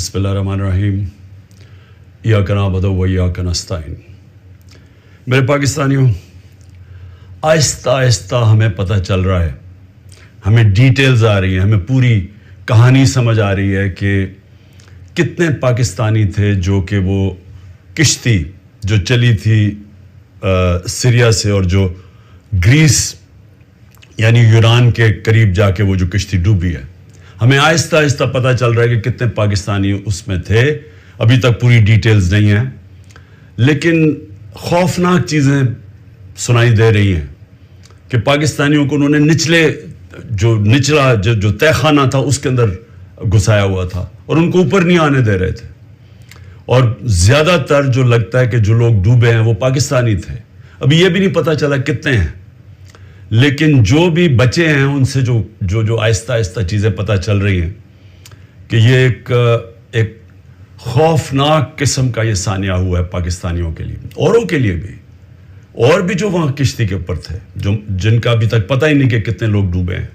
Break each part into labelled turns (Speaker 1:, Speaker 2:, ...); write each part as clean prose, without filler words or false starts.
Speaker 1: بسم اللہ الرحمن الرحیم ایاک نعبد و ایاک نستعین۔ میرے پاکستانیوں، آہستہ آہستہ ہمیں پتہ چل رہا ہے، ہمیں ڈیٹیلز آ رہی ہیں، ہمیں پوری کہانی سمجھ آ رہی ہے کہ کتنے پاکستانی تھے جو کہ وہ کشتی جو چلی تھی سیریا سے اور جو گریس یعنی یونان کے قریب جا کے وہ جو کشتی ڈوبی ہے، ہمیں آہستہ آہستہ پتہ چل رہا ہے کہ کتنے پاکستانی اس میں تھے۔ ابھی تک پوری ڈیٹیلز نہیں ہیں، لیکن خوفناک چیزیں سنائی دے رہی ہیں کہ پاکستانیوں کو انہوں نے نچلا جو تہہ خانہ تھا اس کے اندر گھسایا ہوا تھا اور ان کو اوپر نہیں آنے دے رہے تھے، اور زیادہ تر جو لگتا ہے کہ جو لوگ ڈوبے ہیں وہ پاکستانی تھے۔ ابھی یہ بھی نہیں پتہ چلا کتنے ہیں، لیکن جو بھی بچے ہیں ان سے جو آہستہ آہستہ چیزیں پتہ چل رہی ہیں کہ یہ ایک خوفناک قسم کا یہ سانحہ ہوا ہے پاکستانیوں کے لیے، اوروں کے لیے بھی، اور بھی جو وہاں کشتی کے اوپر تھے جن کا ابھی تک پتہ ہی نہیں کہ کتنے لوگ ڈوبے ہیں۔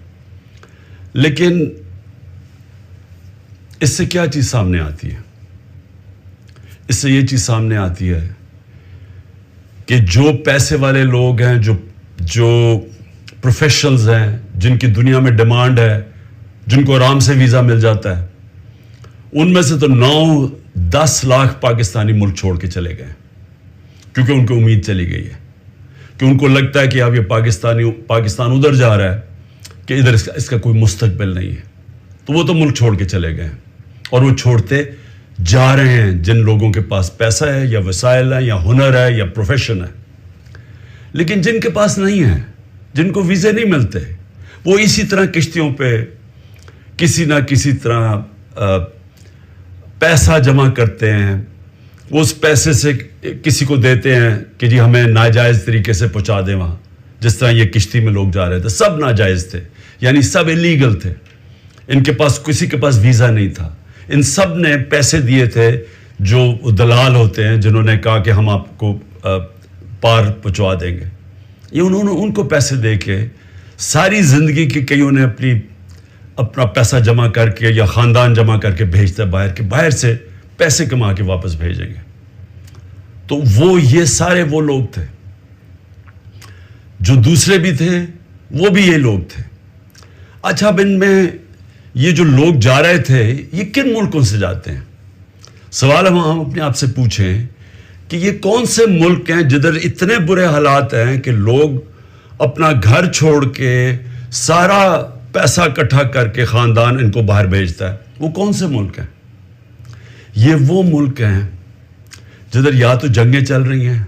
Speaker 1: لیکن اس سے کیا چیز سامنے آتی ہے؟ اس سے یہ چیز سامنے آتی ہے کہ جو پیسے والے لوگ ہیں، جو پروفیشنلز ہیں، جن کی دنیا میں ڈیمانڈ ہے، جن کو آرام سے ویزا مل جاتا ہے، ان میں سے تو 9-10 لاکھ پاکستانی ملک چھوڑ کے چلے گئے، کیونکہ ان کو امید چلی گئی ہے کہ ان کو لگتا ہے کہ اب یہ پاکستان ادھر جا رہا ہے کہ ادھر اس کا کوئی مستقبل نہیں ہے، تو وہ تو ملک چھوڑ کے چلے گئے، اور وہ چھوڑتے جا رہے ہیں جن لوگوں کے پاس پیسہ ہے یا وسائل ہے یا ہنر ہے یا پروفیشن ہے۔ لیکن جن کے پاس نہیں ہے، جن کو ویزے نہیں ملتے، وہ اسی طرح کشتیوں پہ کسی نہ کسی طرح پیسہ جمع کرتے ہیں، وہ اس پیسے سے کسی کو دیتے ہیں کہ جی ہمیں ناجائز طریقے سے پہنچا دیں وہاں، جس طرح یہ کشتی میں لوگ جا رہے تھے، سب ناجائز تھے، یعنی سب الیگل تھے، ان کے پاس کسی کے پاس ویزا نہیں تھا، ان سب نے پیسے دیے تھے، جو دلال ہوتے ہیں جنہوں نے کہا کہ ہم آپ کو پار پہنچوا دیں گے، یہ انہوں نے ان کو پیسے دے کے ساری زندگی کی کئیوں نے اپنا پیسہ جمع کر کے یا خاندان جمع کر کے بھیجتا ہے باہر، کہ باہر سے پیسے کما کے واپس بھیجیں گے۔ تو یہ سارے وہ لوگ تھے، جو دوسرے بھی تھے وہ بھی یہ لوگ تھے۔ اچھا، اب ان میں یہ جو لوگ جا رہے تھے یہ کن ملکوں سے جاتے ہیں؟ سوال ہم اپنے آپ سے پوچھیں کہ یہ کون سے ملک ہیں جدھر اتنے برے حالات ہیں کہ لوگ اپنا گھر چھوڑ کے سارا پیسہ اکٹھا کر کے خاندان ان کو باہر بھیجتا ہے؟ وہ کون سے ملک ہیں؟ یہ وہ ملک ہیں جدھر یا تو جنگیں چل رہی ہیں،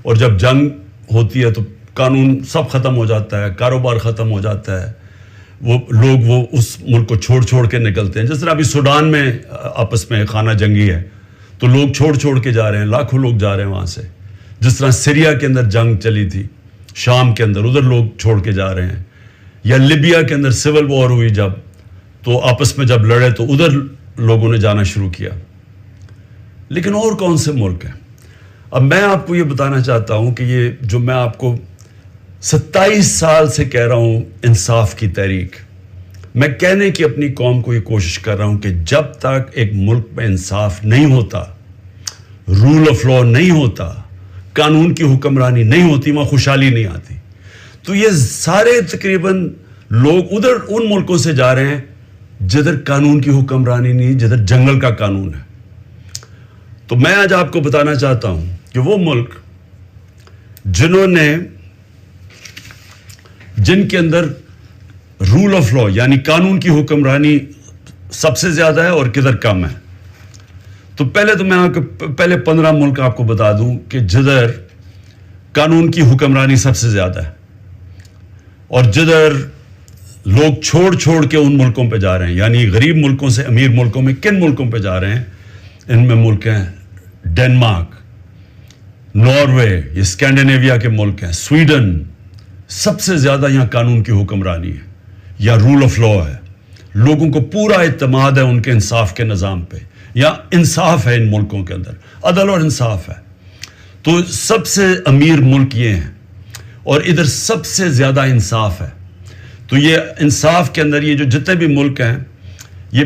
Speaker 1: اور جب جنگ ہوتی ہے تو قانون سب ختم ہو جاتا ہے، کاروبار ختم ہو جاتا ہے، وہ لوگ اس ملک کو چھوڑ کے نکلتے ہیں۔ جس طرح ابھی سوڈان میں آپس میں خانہ جنگی ہے تو لوگ چھوڑ کے جا رہے ہیں، لاکھوں لوگ جا رہے ہیں وہاں سے۔ جس طرح سیریا کے اندر جنگ چلی تھی، شام کے اندر، ادھر لوگ چھوڑ کے جا رہے ہیں، یا لیبیا کے اندر سول وار ہوئی جب، تو آپس میں جب لڑے تو ادھر لوگوں نے جانا شروع کیا۔ لیکن اور کون سے ملک ہیں؟ اب میں آپ کو یہ بتانا چاہتا ہوں کہ یہ جو میں آپ کو 27 سال سے کہہ رہا ہوں، انصاف کی تحریک، میں کہنے کی اپنی قوم کو یہ کوشش کر رہا ہوں کہ جب تک ایک ملک میں انصاف نہیں ہوتا، رول آف لا نہیں ہوتا، قانون کی حکمرانی نہیں ہوتی، وہاں خوشحالی نہیں آتی۔ تو یہ سارے تقریباً لوگ ادھر ان ملکوں سے جا رہے ہیں جدھر قانون کی حکمرانی نہیں، جدھر جنگل کا قانون ہے۔ تو میں آج آپ کو بتانا چاہتا ہوں کہ وہ ملک جن کے اندر رول آف لا یعنی قانون کی حکمرانی سب سے زیادہ ہے اور کدھر کم ہے۔ تو میں آپ کو پہلے 15 ملک آپ کو بتا دوں کہ جدھر قانون کی حکمرانی سب سے زیادہ ہے، اور جدھر لوگ چھوڑ کے ان ملکوں پہ جا رہے ہیں، یعنی غریب ملکوں سے امیر ملکوں میں کن ملکوں پہ جا رہے ہیں؟ ان میں ملک ہیں ڈنمارک، ناروے، یہ اسکینڈینیویا کے ملک ہیں، سویڈن، سب سے زیادہ یہاں قانون کی حکمرانی ہے یا رول آف لا ہے، لوگوں کو پورا اعتماد ہے ان کے انصاف کے نظام پہ، یا انصاف ہے ان ملکوں کے اندر، عدل اور انصاف ہے۔ تو سب سے امیر ملک یہ ہیں، اور ادھر سب سے زیادہ انصاف ہے۔ تو یہ انصاف کے اندر یہ جو جتنے بھی ملک ہیں، یہ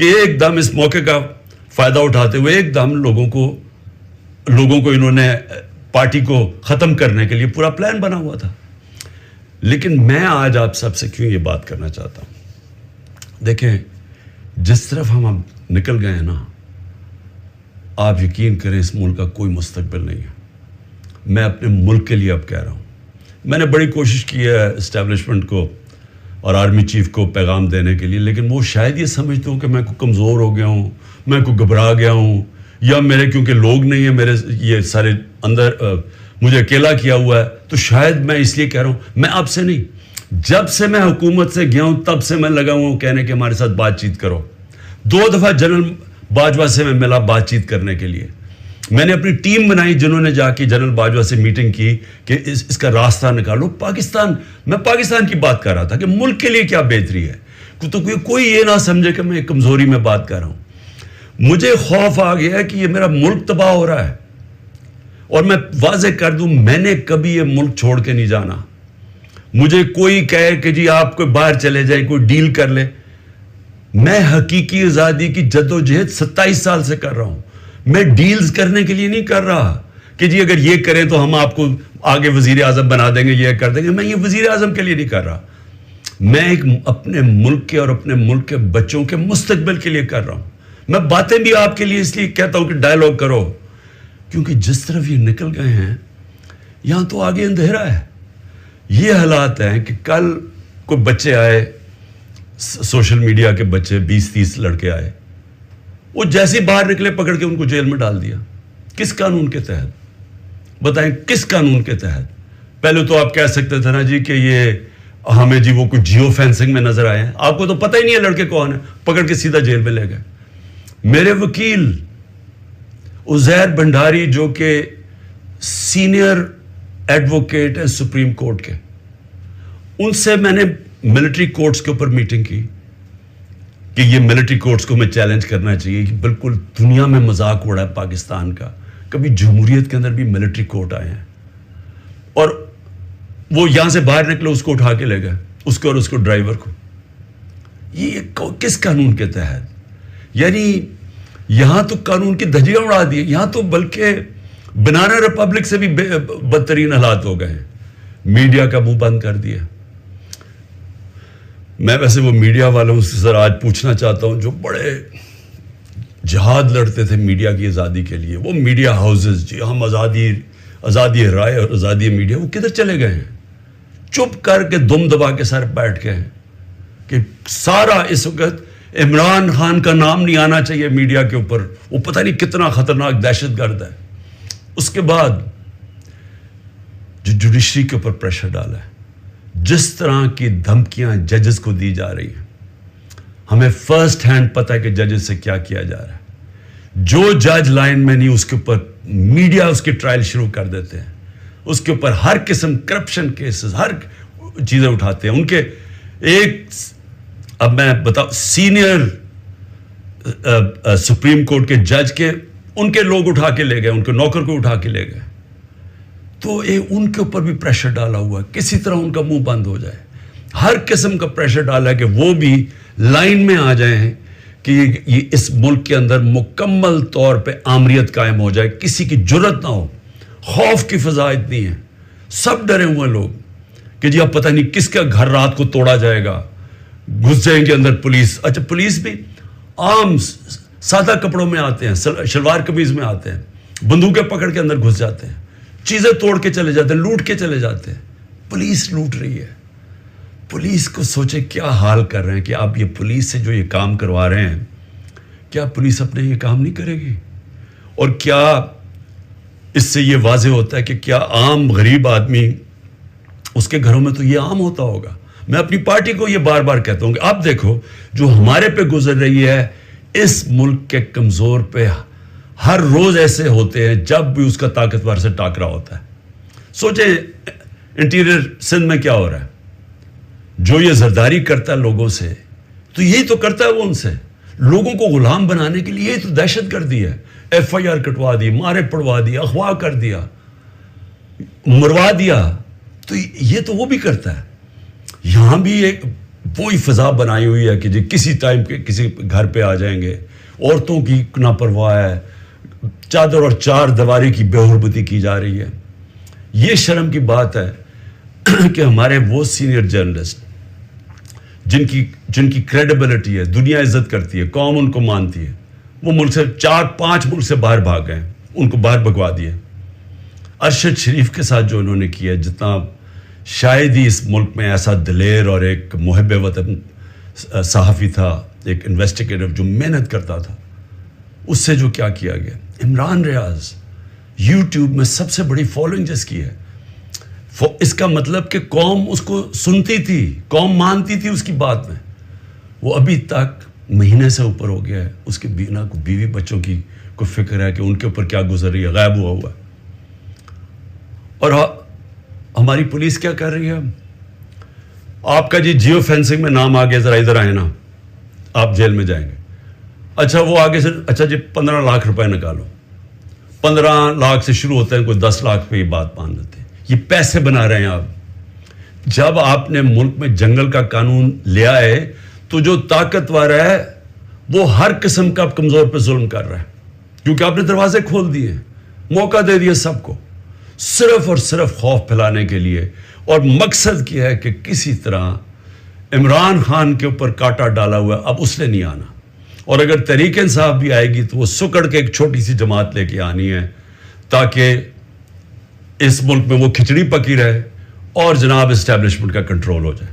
Speaker 1: کہ ایک دم اس موقع کا فائدہ اٹھاتے ہوئے ایک دم لوگوں کو انہوں نے پارٹی کو ختم کرنے کے لیے پورا پلان بنا ہوا تھا. لیکن میں آج آپ سب سے کیوں یہ بات کرنا چاہتا ہوں, دیکھیں جس طرف ہم اب نکل گئے ہیں نا, آپ یقین کریں اس ملک کا کوئی مستقبل نہیں ہے. میں اپنے ملک کے لیے اب کہہ رہا ہوں, میں نے بڑی کوشش کی ہے اسٹیبلشمنٹ کو اور آرمی چیف کو پیغام دینے کے لیے, لیکن وہ شاید یہ سمجھتے ہوں کہ میں کو کمزور ہو گیا ہوں, میں کو گھبرا گیا ہوں, یا میرے کیونکہ لوگ نہیں ہیں میرے یہ سارے اندر, مجھے اکیلا کیا ہوا ہے, تو شاید میں اس لیے کہہ رہا ہوں. میں آپ سے نہیں, جب سے میں حکومت سے گیا ہوں تب سے میں لگا ہوں کہنے کہ ہمارے ساتھ بات چیت کرو. 2 دفعہ جنرل باجوہ سے میں ملا بات چیت کرنے کے لیے. میں نے اپنی ٹیم بنائی جنہوں نے جا کے جنرل باجوہ سے میٹنگ کی کہ اس کا راستہ نکالو. میں پاکستان کی بات کر رہا تھا کہ ملک کے لیے کیا بہتری ہے, تو کوئی یہ نہ سمجھے کہ میں کمزوری میں بات کر رہا ہوں. مجھے خوف آ گیا ہے کہ یہ میرا ملک تباہ ہو رہا ہے, اور میں واضح کر دوں میں نے کبھی یہ ملک چھوڑ کے نہیں جانا. مجھے کوئی کہے کہ جی آپ کوئی باہر چلے جائیں, کوئی ڈیل کر لے, میں حقیقی آزادی کی جدوجہد 27 سال سے کر رہا ہوں. میں ڈیلز کرنے کے لیے نہیں کر رہا کہ جی اگر یہ کریں تو ہم آپ کو آگے وزیر اعظم بنا دیں گے, یہ کر دیں گے. میں یہ وزیر اعظم کے لیے نہیں کر رہا, میں ایک اپنے ملک کے اور اپنے ملک کے بچوں کے مستقبل کے لیے کر رہا ہوں. میں باتیں بھی آپ کے لیے اس لیے کہتا ہوں کہ ڈائیلاگ کرو, کیونکہ جس طرف یہ نکل گئے ہیں یہاں تو آگے اندھیرا ہے. یہ حالات ہیں کہ کل کوئی بچے آئے, سوشل میڈیا کے بچے 20-30 لڑکے آئے, وہ جیسے باہر نکلے پکڑ کے ان کو جیل میں ڈال دیا. کس قانون کے تحت بتائیں, کس قانون کے تحت؟ پہلے تو آپ کہہ سکتے تھے نا جی کہ یہ ہمیں جی وہ کچھ جیو فینسنگ میں نظر آئے ہیں, آپ کو تو پتہ ہی نہیں ہے لڑکے کون ہیں, پکڑ کے سیدھا جیل میں لے گئے. میرے وکیل عزیر بھنڈاری جو کہ سینئر ایڈوکیٹ ہے سپریم کورٹ کے, ان سے میں نے ملٹری کورٹس کے اوپر میٹنگ کی کہ یہ ملٹری کورٹس کو میں چیلنج کرنا چاہیے کہ بالکل دنیا میں مذاق اڑا ہے پاکستان کا, کبھی جمہوریت کے اندر بھی ملٹری کورٹ آئے ہیں, اور وہ یہاں سے باہر نکلے اس کو اٹھا کے لے گئے, اس کو اور اس کو ڈرائیور کو. یہ کس قانون کے تحت؟ یعنی یہاں تو قانون کی دھجیاں اڑا دی, یہاں تو بلکہ بنانا ریپبلک سے بھی بدترین حالات ہو گئے ہیں. میڈیا کا منہ بند کر دیا. میں ویسے وہ میڈیا والوں سے سر آج پوچھنا چاہتا ہوں جو بڑے جہاد لڑتے تھے میڈیا کی آزادی کے لیے, وہ میڈیا ہاؤسز, جی ہم آزادی رائے اور آزادی میڈیا, وہ کدھر چلے گئے ہیں؟ چپ کر کے دم دبا کے سر بیٹھ گئے ہیں کہ سارا اس وقت عمران خان کا نام نہیں آنا چاہیے میڈیا کے اوپر, وہ پتہ نہیں کتنا خطرناک دہشت گرد ہے. اس کے بعد جو جوڈیشری کے اوپر پریشر ڈالا ہے, جس طرح کی دھمکیاں ججز کو دی جا رہی ہیں, ہمیں فرسٹ ہینڈ پتہ ہے کہ ججز سے کیا کیا جا رہا ہے. جو جج لائن میں نہیں اس کے اوپر میڈیا اس کی ٹرائل شروع کر دیتے ہیں, اس کے اوپر ہر قسم کرپشن کیسز ہر چیزیں اٹھاتے ہیں. ان کے ایک اب میں بتاؤں سینئر سپریم کورٹ کے جج کے ان کے لوگ اٹھا کے لے گئے, ان کے نوکر کو اٹھا کے لے گئے. تو ان کے اوپر بھی پریشر ڈالا ہوا ہے کسی طرح ان کا منہ بند ہو جائے. ہر قسم کا پریشر ڈالا ہے کہ وہ بھی لائن میں آ جائیں کہ یہ اس ملک کے اندر مکمل طور پہ آمریت قائم ہو جائے, کسی کی جرت نہ ہو. خوف کی فضا اتنی ہے, سب ڈرے ہوئے لوگ کہ جی اب پتہ نہیں کس کا گھر رات کو توڑا جائے گا, گھس جائیں گے اندر پولیس. اچھا پولیس بھی عام سادہ کپڑوں میں آتے ہیں, شلوار قمیض میں آتے ہیں, بندوقیں پکڑ کے اندر گھس جاتے ہیں, چیزیں توڑ کے چلے جاتے ہیں, لوٹ کے چلے جاتے ہیں. پولیس لوٹ رہی ہے. پولیس کو سوچے کیا حال کر رہے ہیں کہ آپ یہ پولیس سے جو یہ کام کروا رہے ہیں, کیا پولیس اپنے یہ کام نہیں کرے گی؟ اور کیا اس سے یہ واضح ہوتا ہے کہ کیا عام غریب آدمی اس کے گھروں میں تو یہ عام ہوتا ہوگا. میں اپنی پارٹی کو یہ بار بار کہتا ہوں کہ آپ دیکھو جو ہمارے پہ گزر رہی ہے, اس ملک کے کمزور پہ ہر روز ایسے ہوتے ہیں جب بھی اس کا طاقتور سے ٹاکرا ہوتا ہے. سوچیں انٹیریئر سندھ میں کیا ہو رہا ہے, جو یہ زرداری کرتا ہے لوگوں سے, تو یہی تو کرتا ہے وہ ان سے, لوگوں کو غلام بنانے کے لیے. یہی تو دہشت گردی ہے. FIR کٹوا دی, مارے پڑوا دی, اغوا کر دیا, مروا دیا. تو یہ تو وہ بھی کرتا ہے. یہاں بھی ایک وہی فضا بنائی ہوئی ہے کہ جی کسی ٹائم کے کسی گھر پہ آ جائیں گے. عورتوں کی نا پرواہ ہے, چادر اور چار دیواری کی بے حرمتی کی جا رہی ہے. یہ شرم کی بات ہے کہ ہمارے وہ سینئر جرنلسٹ جن کی کریڈیبلٹی ہے, دنیا عزت کرتی ہے, قوم ان کو مانتی ہے, وہ ملک سے 4-5 ملک سے باہر بھاگ گئے, ان کو باہر بھگوا دیے. ارشد شریف کے ساتھ جو انہوں نے کیا, جتنا شاید ہی اس ملک میں ایسا دلیر اور ایک محب وطن صحافی تھا, ایک انویسٹیگیٹر جو محنت کرتا تھا, اس سے جو کیا کیا گیا. عمران ریاض یوٹیوب میں سب سے بڑی فالوئنگ جس کی ہے, اس کا مطلب کہ قوم اس کو سنتی تھی, قوم مانتی تھی اس کی بات میں. وہ ابھی تک مہینے سے اوپر ہو گیا ہے, اس کے بیوی بچوں کی کو فکر ہے کہ ان کے اوپر کیا گزر رہی ہے, غائب ہوا ہوا ہے. اور ہماری پولیس کیا کر رہی ہے, آپ کا جی جیو فینسنگ میں نام آگے, ذرا ادھر آئے نا, آپ جیل میں جائیں گے. اچھا وہ آگے سے, اچھا جی 15 لاکھ روپے نکالو. 15 لاکھ سے شروع ہوتے ہیں, کوئی 10 لاکھ پہ یہ بات مان لیتے ہیں. یہ پیسے بنا رہے ہیں آپ. جب آپ نے ملک میں جنگل کا قانون لیا ہے تو جو طاقتور ہے وہ ہر قسم کا کمزور پہ ظلم کر رہا ہے, کیونکہ آپ نے دروازے کھول دیے, موقع دے دیا سب کو, صرف اور صرف خوف پھیلانے کے لیے. اور مقصد کیا ہے کہ کسی طرح عمران خان کے اوپر کانٹا ڈالا ہوا ہے, اب اس نے نہیں آنا. اور اگر تحریک انصاف بھی آئے گی تو وہ سکڑ کے ایک چھوٹی سی جماعت لے کے آنی ہے, تاکہ اس ملک میں وہ کھچڑی پکی رہے اور جناب اسٹیبلشمنٹ کا کنٹرول ہو جائے.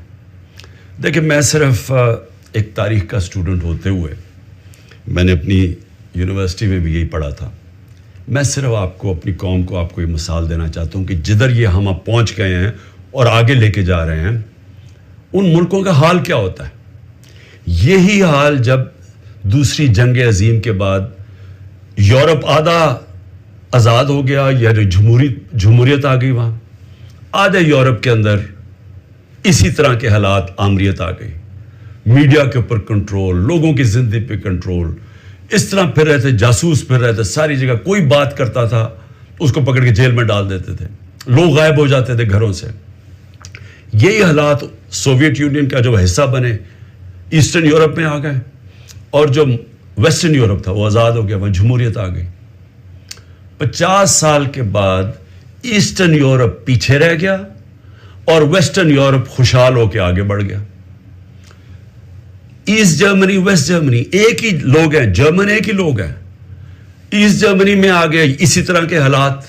Speaker 1: دیکھیں, میں صرف ایک تاریخ کا اسٹوڈنٹ ہوتے ہوئے, میں نے اپنی یونیورسٹی میں بھی یہی پڑھا تھا, میں صرف آپ کو, اپنی قوم کو, آپ کو یہ مثال دینا چاہتا ہوں کہ جدھر یہ ہم اب پہنچ گئے ہیں اور آگے لے کے جا رہے ہیں, ان ملکوں کا حال کیا ہوتا ہے. یہی حال جب دوسری جنگ عظیم کے بعد یورپ آدھا آزاد ہو گیا, یا جمہوریت آ گئی, وہاں آدھے یورپ کے اندر اسی طرح کے حالات, آمریت آ گئی, میڈیا کے اوپر کنٹرول, لوگوں کی زندگی پہ کنٹرول, اس طرح پھر رہے تھے, جاسوس پھر رہے تھے ساری جگہ. کوئی بات کرتا تھا اس کو پکڑ کے جیل میں ڈال دیتے تھے, لوگ غائب ہو جاتے تھے گھروں سے. یہی حالات سوویت یونین کا جو حصہ بنے, ایسٹرن یورپ میں آ گئے, اور جو ویسٹرن یورپ تھا وہ آزاد ہو گیا, وہاں جمہوریت آ گئی. 50 سال کے بعد ایسٹرن یورپ پیچھے رہ گیا اور ویسٹرن یورپ خوشحال ہو کے آگے بڑھ گیا. ایسٹ جرمنی, ویسٹ جرمنی ایک ہی لوگ ہیں, جرمن ایک ہی لوگ ہیں. ایسٹ جرمنی میں آ گئے اسی طرح کے حالات,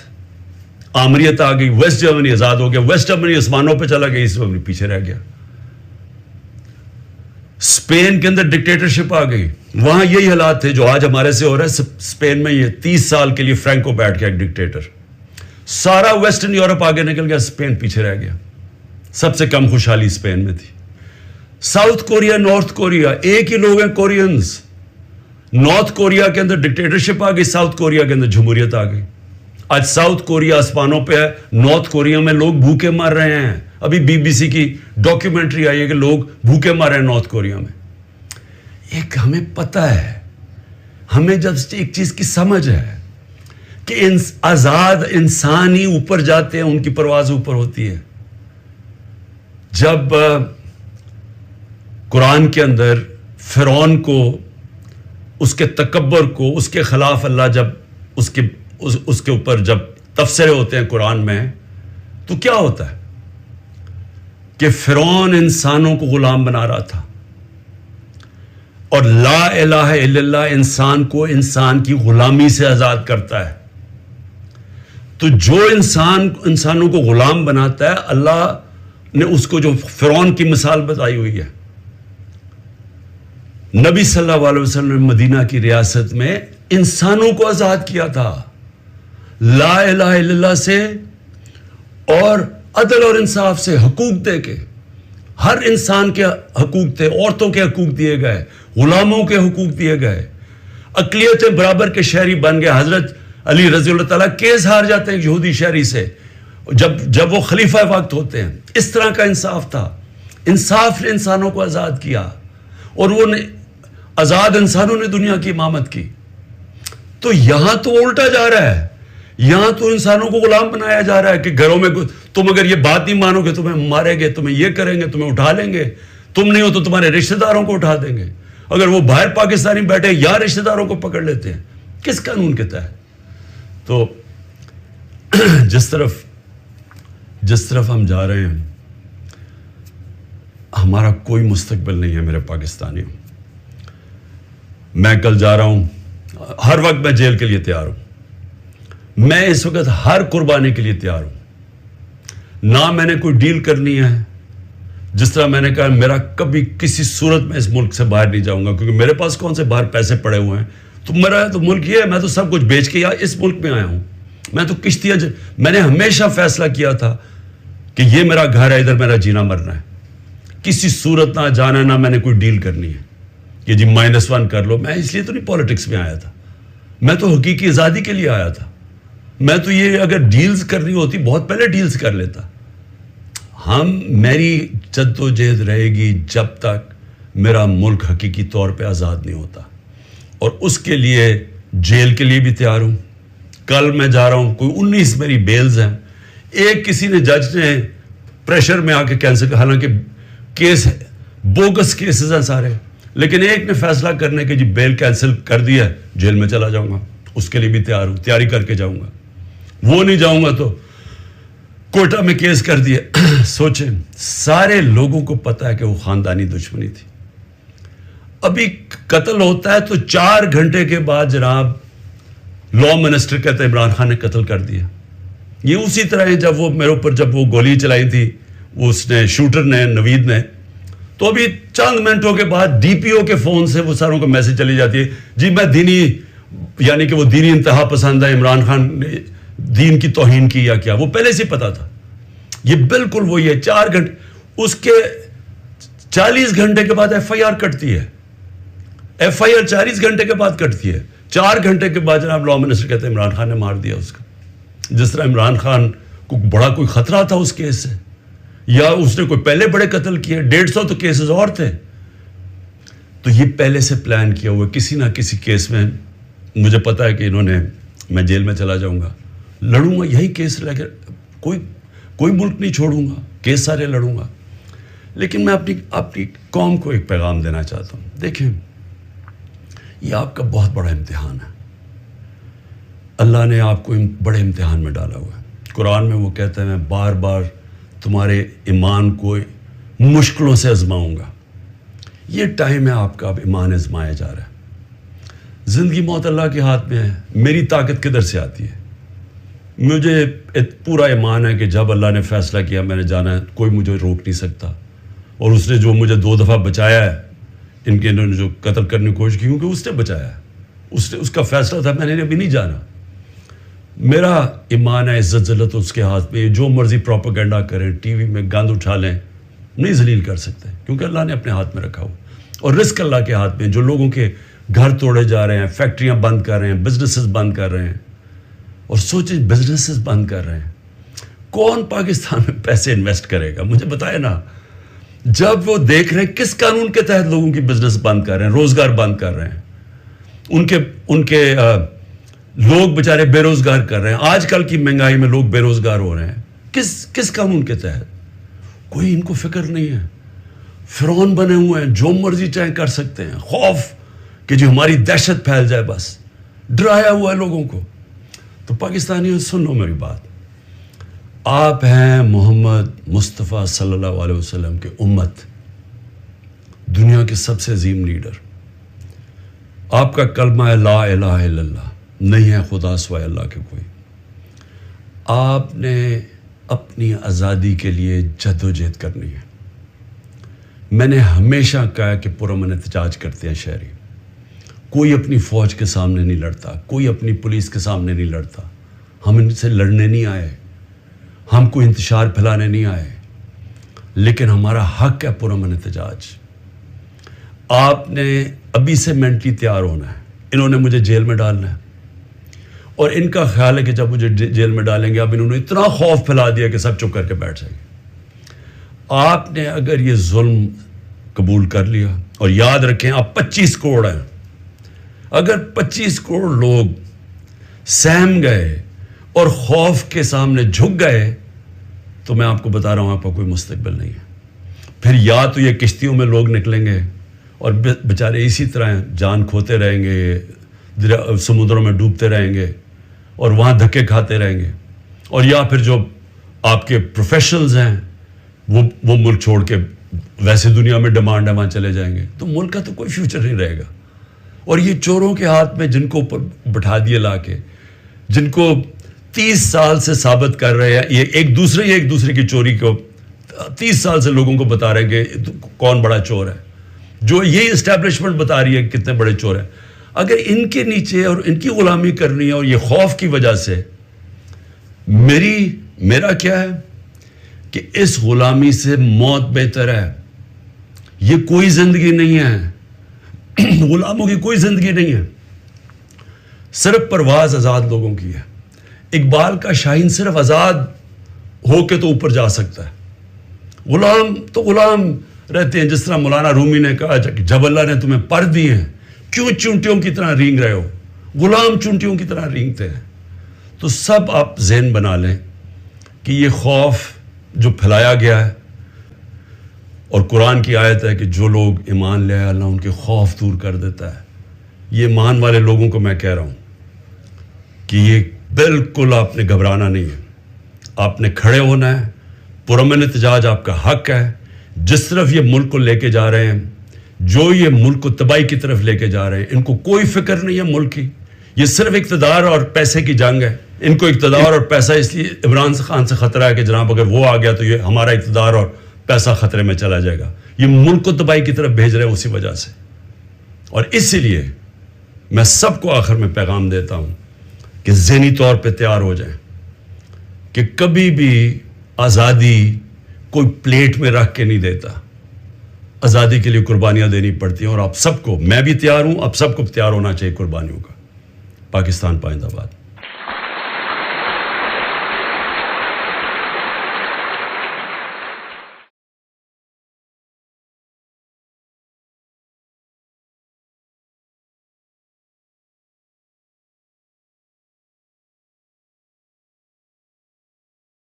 Speaker 1: آمریت آ گئی, ویسٹ جرمنی آزاد ہو گیا, ویسٹ جرمنی آسمانوں پہ چلا گیا, ایسٹ جرمنی پیچھے رہ گیا. اسپین کے اندر ڈکٹیٹرشپ آ گئی, وہاں یہی حالات تھے جو آج ہمارے سے ہو رہا ہے. اسپین میں یہ 30 سال کے لیے فرینکو بیٹھ گیا, ایک ڈکٹیٹر. سارا ویسٹرن یورپ آگے نکل گیا, اسپین پیچھے رہ گیا. سب سے کم خوشحالی اسپین میں تھی. ساؤتھ کوریا, نارتھ کوریا ایک ہی لوگ ہیں, کورینز. نارتھ کوریا کے اندر ڈکٹیٹرشپ آ گئی, ساؤتھ کوریا کے اندر جمہوریت آ گئی. آج ساؤتھ کوریا آسمانوں پہ ہے, نارتھ کوریا میں لوگ بھوکے مر رہے ہیں. ابھی BBC کی ڈاکیومنٹری آئی ہے کہ لوگ بھوکے مر رہے ہیں نارتھ کوریا میں. ایک ہمیں پتہ ہے, ہمیں جب ایک چیز کی سمجھ ہے کہ آزاد انسان ہی اوپر جاتے ہیں, ان کی پرواز اوپر ہوتی ہے. جب قرآن کے اندر فرعون کو, اس کے تکبر کو, اس کے خلاف اللہ جب اس کے اوپر جب تبصرے ہوتے ہیں قرآن میں, تو کیا ہوتا ہے کہ فرعون انسانوں کو غلام بنا رہا تھا, اور لا الہ الا اللہ انسان کو انسان کی غلامی سے آزاد کرتا ہے. تو جو انسانوں کو غلام بناتا ہے, اللہ نے اس کو جو فرعون کی مثال بتائی ہوئی ہے. نبی صلی اللہ علیہ وسلم نے مدینہ کی ریاست میں انسانوں کو آزاد کیا تھا لا الہ الا اللہ سے, اور عدل اور انصاف سے, حقوق دے کے. ہر انسان کے حقوق تھے, عورتوں کے حقوق دیے گئے, غلاموں کے حقوق دیے گئے, اقلیتیں برابر کے شہری بن گئے. حضرت علی رضی اللہ تعالیٰ کیس ہار جاتے ہیں یہودی شہری سے جب وہ خلیفہ وقت ہوتے ہیں. اس طرح کا انصاف تھا. انصاف نے انسانوں کو آزاد کیا, اور وہ آزاد انسانوں نے دنیا کی امامت کی. تو یہاں تو الٹا جا رہا ہے, یہاں تو انسانوں کو غلام بنایا جا رہا ہے کہ گھروں میں تم اگر یہ بات نہیں مانو گے تمہیں ماریں گے, تمہیں یہ کریں گے, تمہیں اٹھا لیں گے, تم نہیں ہو تو تمہارے رشتہ داروں کو اٹھا دیں گے. اگر وہ باہر پاکستانی بیٹھے یا رشتہ داروں کو پکڑ لیتے ہیں, کس قانون کے تحت؟ تو جس طرف ہم جا رہے ہیں, ہمارا کوئی مستقبل نہیں ہے میرے پاکستانیوں. میں کل جا رہا ہوں, ہر وقت میں جیل کے لیے تیار ہوں. میں اس وقت ہر قربانی کے لیے تیار ہوں. نہ میں نے کوئی ڈیل کرنی ہے. جس طرح میں نے کہا, میرا کبھی کسی صورت میں اس ملک سے باہر نہیں جاؤں گا, کیونکہ میرے پاس کون سے باہر پیسے پڑے ہوئے ہیں. تو میرا تو ملک یہ ہے, میں تو سب کچھ بیچ کے اس ملک میں آیا ہوں. میں تو کشتیاں, میں نے ہمیشہ فیصلہ کیا تھا کہ یہ میرا گھر ہے, ادھر میرا جینا مرنا ہے. کسی صورت نہ جانا, نہ میں نے کوئی ڈیل کرنی ہے کہ جی -1 کر لو. میں اس لیے تو نہیں پالیٹکس میں آیا تھا, میں تو حقیقی آزادی کے لیے آیا تھا. میں تو یہ اگر ڈیلز کرنی ہوتی بہت پہلے ڈیلز کر لیتا. میری جدوجہد رہے گی جب تک میرا ملک حقیقی طور پہ آزاد نہیں ہوتا, اور اس کے لیے جیل کے لیے بھی تیار ہوں. کل میں جا رہا ہوں, کوئی 19 میری بیلز ہیں. ایک کسی نے جج نے پریشر میں آ کے کینسل, حالانکہ کیس ہے, بوگس کیسز ہیں سارے, لیکن ایک نے فیصلہ کرنے کے جی بیل کینسل کر دیا, جیل میں چلا جاؤں گا. اس کے لیے بھی تیار ہوں, تیاری کر کے جاؤں گا. وہ نہیں جاؤں گا تو کوئٹہ میں کیس کر دیا. سوچیں, سارے لوگوں کو پتا ہے کہ وہ خاندانی دشمنی تھی. ابھی قتل ہوتا ہے تو 4 گھنٹے کے بعد جناب لا منسٹر کہتے ہیں عمران خان نے قتل کر دیا. یہ اسی طرح ہے جب وہ میرے اوپر جب وہ گولی چلائی تھی اس نے, شوٹر نے, نوید نے, تو ابھی چند منٹوں کے بعد ڈی پی او کے فون سے وہ ساروں کو میسج چلی جاتی ہے, جی میں دینی, یعنی کہ وہ دینی انتہا پسند ہے, عمران خان نے دین کی توہین کی یا کیا, وہ پہلے سے پتا تھا. یہ بالکل وہی ہے. 4 گھنٹے, اس کے 40 گھنٹے کے بعد ایف آئی آر کٹتی ہے. ایف آئی آر 40 گھنٹے کے بعد کٹتی ہے. 4 گھنٹے کے بعد جناب لا منسٹر کہتے ہیں عمران خان نے مار دیا اس کو. جس طرح عمران خان کو بڑا کوئی خطرہ تھا اس کیس سے, یا اس نے کوئی پہلے بڑے قتل کیے, 150 تو کیسز اور تھے. تو یہ پہلے سے پلان کیا ہوا, کسی نہ کسی کیس میں مجھے پتا ہے کہ انہوں نے, میں جیل میں چلا جاؤں گا, لڑوں گا یہی کیس لے کے, کوئی ملک نہیں چھوڑوں گا, کیس سارے لڑوں گا. لیکن میں اپنی قوم کو ایک پیغام دینا چاہتا ہوں. دیکھیں, یہ آپ کا بہت بڑا امتحان ہے. اللہ نے آپ کو بڑے امتحان میں ڈالا ہوا ہے. قرآن میں وہ کہتا ہے میں بار بار تمہارے ایمان کو مشکلوں سے آزماؤں گا. یہ ٹائم ہے آپ کا, اب ایمان آزمایا جا رہا ہے. زندگی موت اللہ کے ہاتھ میں ہے. میری طاقت کدھر سے آتی ہے؟ مجھے پورا ایمان ہے کہ جب اللہ نے فیصلہ کیا میں نے جانا ہے, کوئی مجھے روک نہیں سکتا. اور اس نے جو مجھے 2 دفعہ بچایا ہے, ان کے انہوں نے جو قتل کرنے کی کوشش کی, کیونکہ اس نے بچایا ہے, اس کا فیصلہ تھا, میں نے ابھی نہیں جانا. میرا ایمان ہے, عزت ذلت اس کے ہاتھ میں. جو مرضی پروپیگنڈا کریں, ٹی وی میں گند اٹھا لیں, نہیں ذلیل کر سکتے, کیونکہ اللہ نے اپنے ہاتھ میں رکھا ہو. اور رزق اللہ کے ہاتھ میں. جو لوگوں کے گھر توڑے جا رہے ہیں, فیکٹریاں بند کر رہے ہیں, بزنسز بند کر رہے ہیں, اور سوچیں بزنسز بند کر رہے ہیں, کون پاکستان میں پیسے انویسٹ کرے گا؟ مجھے بتائے نا. جب وہ دیکھ رہے ہیں کس قانون کے تحت لوگوں کی بزنس بند کر رہے ہیں, روزگار بند کر رہے ہیں, ان کے لوگ بیچارے بے روزگار کر رہے ہیں. آج کل کی مہنگائی میں لوگ بے روزگار ہو رہے ہیں, کس قانون کے تحت؟ کوئی ان کو فکر نہیں ہے. فرعون بنے ہوئے ہیں, جو مرضی چاہے کر سکتے ہیں. خوف کہ جو ہماری دہشت پھیل جائے, بس ڈرایا ہوا ہے لوگوں کو. تو پاکستانیوں سن لو میری بات, آپ ہیں محمد مصطفیٰ صلی اللہ علیہ وسلم کے امت, دنیا کے سب سے عظیم لیڈر. آپ کا کلمہ ہے لا الہ الا اللہ, نہیں ہے خدا سوائے اللہ کے کوئی. آپ نے اپنی آزادی کے لیے جدوجہد کرنی ہے. میں نے ہمیشہ کہا کہ پرامن احتجاج کرتے ہیں شہری. کوئی اپنی فوج کے سامنے نہیں لڑتا, کوئی اپنی پولیس کے سامنے نہیں لڑتا. ہم ان سے لڑنے نہیں آئے, ہم کو انتشار پھیلانے نہیں آئے, لیکن ہمارا حق ہے پرامن احتجاج. آپ نے ابھی سے مینٹلی تیار ہونا ہے. انہوں نے مجھے جیل میں ڈالنا ہے, اور ان کا خیال ہے کہ جب مجھے جیل میں ڈالیں گے, اب انہوں نے اتنا خوف پھیلا دیا کہ سب چپ کر کے بیٹھ جائیں گے. آپ نے اگر یہ ظلم قبول کر لیا, اور یاد رکھیں آپ 25 کروڑ ہیں, اگر 25 کروڑ لوگ سہم گئے اور خوف کے سامنے جھک گئے, تو میں آپ کو بتا رہا ہوں آپ کا کوئی مستقبل نہیں ہے. پھر یا تو یہ کشتیوں میں لوگ نکلیں گے اور بیچارے اسی طرح جان کھوتے رہیں گے, سمندروں میں ڈوبتے رہیں گے اور وہاں دھکے کھاتے رہیں گے, اور یا پھر جو آپ کے پروفیشنلز ہیں وہ ملک چھوڑ کے ویسے دنیا میں ڈیمانڈ ہے وہاں چلے جائیں گے. تو ملک کا تو کوئی فیوچر نہیں رہے گا. اور یہ چوروں کے ہاتھ میں جن کو اوپر بٹھا دیے لا کے, جن کو 30 سال سے ثابت کر رہے ہیں, یہ ایک دوسرے کی چوری کو 30 سال سے لوگوں کو بتا رہے ہیں کہ کون بڑا چور ہے, جو یہی اسٹیبلشمنٹ بتا رہی ہے کہ کتنے بڑے چور ہیں. اگر ان کے نیچے اور ان کی غلامی کرنی ہے اور یہ خوف کی وجہ سے, میرا کیا ہے کہ اس غلامی سے موت بہتر ہے. یہ کوئی زندگی نہیں ہے, غلاموں کی کوئی زندگی نہیں ہے, صرف پرواز آزاد لوگوں کی ہے. اقبال کا شاہین صرف آزاد ہو کے تو اوپر جا سکتا ہے. غلام تو غلام رہتے ہیں, جس طرح مولانا رومی نے کہا کہ جب اللہ نے تمہیں پر دیے ہیں کیوں چونٹیوں کی طرح رینگ رہے ہو. غلام چونٹیوں کی طرح رینگتے ہیں. تو سب آپ ذہن بنا لیں کہ یہ خوف جو پھیلایا گیا ہے, اور قرآن کی آیت ہے کہ جو لوگ ایمان لے آئے اللہ ان کے خوف دور کر دیتا ہے. یہ ایمان والے لوگوں کو میں کہہ رہا ہوں کہ یہ بالکل آپ نے گھبرانا نہیں ہے, آپ نے کھڑے ہونا ہے. پرامن احتجاج آپ کا حق ہے. جس طرف یہ ملک کو لے کے جا رہے ہیں, جو یہ ملک کو تباہی کی طرف لے کے جا رہے ہیں, ان کو کوئی فکر نہیں ہے ملک کی. یہ صرف اقتدار اور پیسے کی جنگ ہے. ان کو اقتدار اور پیسہ اس لیے عمران خان سے خطرہ ہے کہ جناب اگر وہ آ گیا تو یہ ہمارا اقتدار اور پیسہ خطرے میں چلا جائے گا. یہ ملک کو تباہی کی طرف بھیج رہے ہیں اسی وجہ سے. اور اسی لیے میں سب کو آخر میں پیغام دیتا ہوں کہ ذہنی طور پہ تیار ہو جائیں کہ کبھی بھی آزادی کوئی پلیٹ میں رکھ کے نہیں دیتا. آزادی کے لیے قربانیاں دینی پڑتی ہیں, اور آپ سب کو, میں بھی تیار ہوں, آپ سب کو تیار ہونا چاہیے قربانیوں کا. پاکستان پائندہ باد.